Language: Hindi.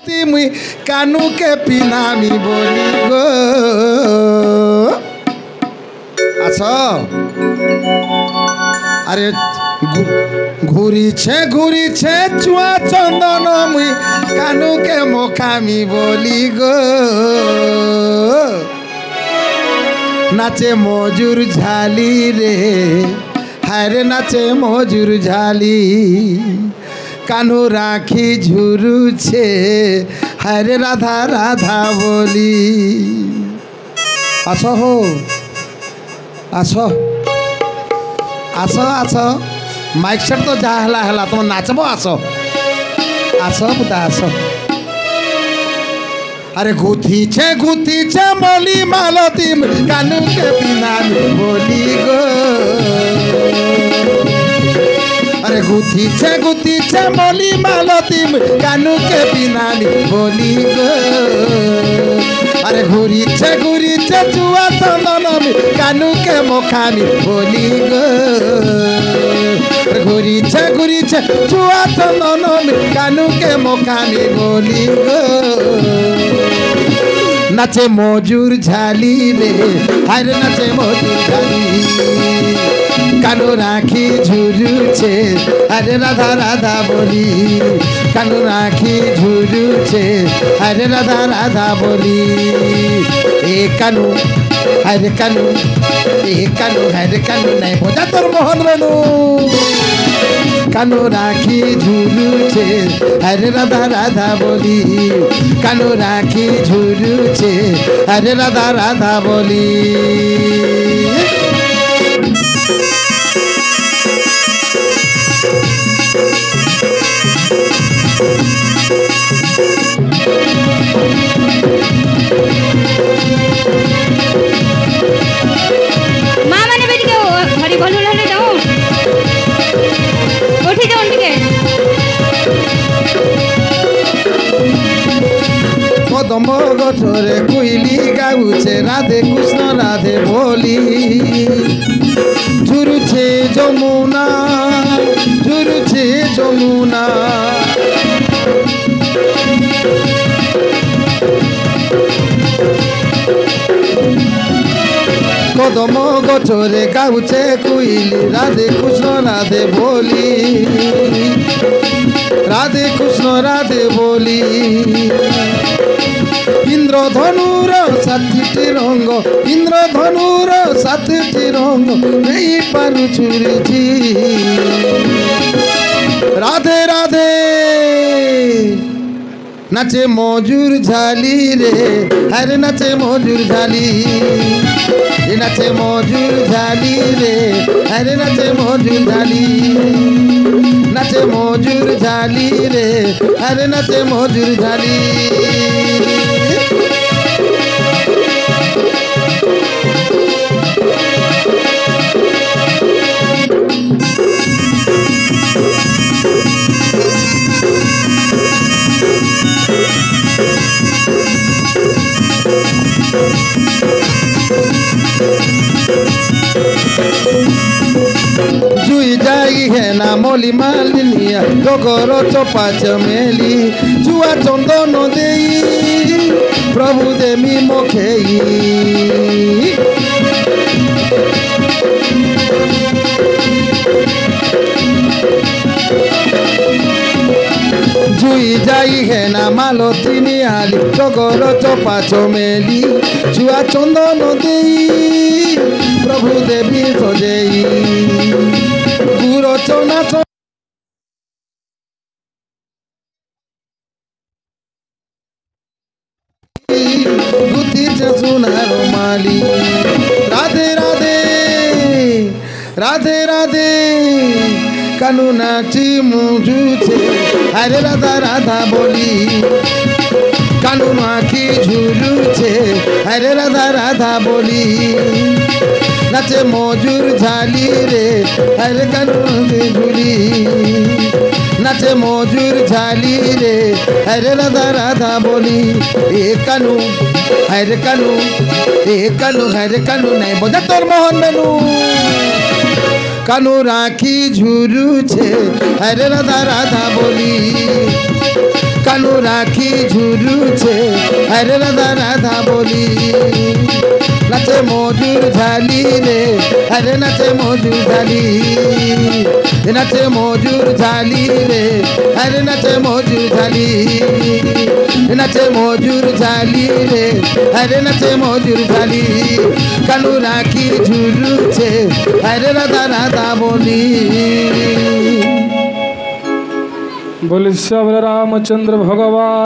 मुई कानू के पिनामी बोली गो आस अरे घूरी छे चुआ चंदन मुई कानू के मोखामी बोली गो नाचे मजूर झाली रे हायरे नाचे मजूर झाली कानू राखी झुरु छे हरे राधा राधा बोली आस हो आस आस आस माइक सेट तो जा हला हला तुम नाचब आस आस बुता आस अरे गुथी छे मोली मालती कानू के बिना बोली गो अरे गुथी छे मोली मालती कानू के बिना बोली गो अरे घूरी छे चुआ चंदन कानू के मोखानी बोली गो घूरी छे चुआ चंदन कानू के मोखानी बोली गो नाचे मजूर झाली रे हरे नाचे मजूर झाली कानू राखी झुरु छे हरे राधा राधा बोली कानू राखी झुरु छे हरे राधा राधा बोली ए कानू हरे कानू नहीं बोझा तोर मोहन रेणु कानू राखी झुरु छे हरे राधा राधा बोली कानू राखी झुरु छे हरे राधा राधा बोली कदम गठरे कोइली गाउछे राधे कृष्ण राधे बोली झुरुछे जमुना कदम गठरे गाउछे कोइली राधे कृष्ण राधे बोली राधे कृष्ण राधे बोली इंद्रधनुर सातटी रंग नहीं पारु छुरी राधे राधे नाचे मजूर झाली रे हरे नाचे मजूर झाली नाचे मजूर झाली रे हरे नाचे मजूर झाली नाचे मजूर झाली रे हरे नाचे मजूर झाली जुई जाई है ना मोली मालिनिया डोगरो चोपा चमेली जुआ चंदन देई प्रभु देमी मोखेई जुई जाई है ना मालती निहाली डोगरो चोपा चमेली जुआ चंदन देई प्रभु देवी सजेई गुरो चौना गुथी सुनारो माली राधे राधे राधे राधे कानू नाची मुझू छे हरे राधा राधा बोली कानू आखी झुलू छे हरे राधा राधा बोली नाचे मजूर झाली रे हरे कानू झुली नाचे मजूर झाली रे हरे राधा राधा बोली ए कानू हरे कानू नहीं बोझा तोर मोहन रेणु कानू राखी झुरु छे हरे राधा राधा बोली কানু রাখি ঝুরুছে আরে রাধা রাধা বলি নাচে মজুর ঝালি রে আরে নাচে মজুর ঝালি নাচে মজুর ঝালি রে আরে নাচে মজুর ঝালি নাচে মজুর ঝালি রে আরে নাচে মজুর ঝালি কানু রাখি ঝুরুছে আরে রাধা রাধা বলি बोले श्याम रामचंद्र भगवान।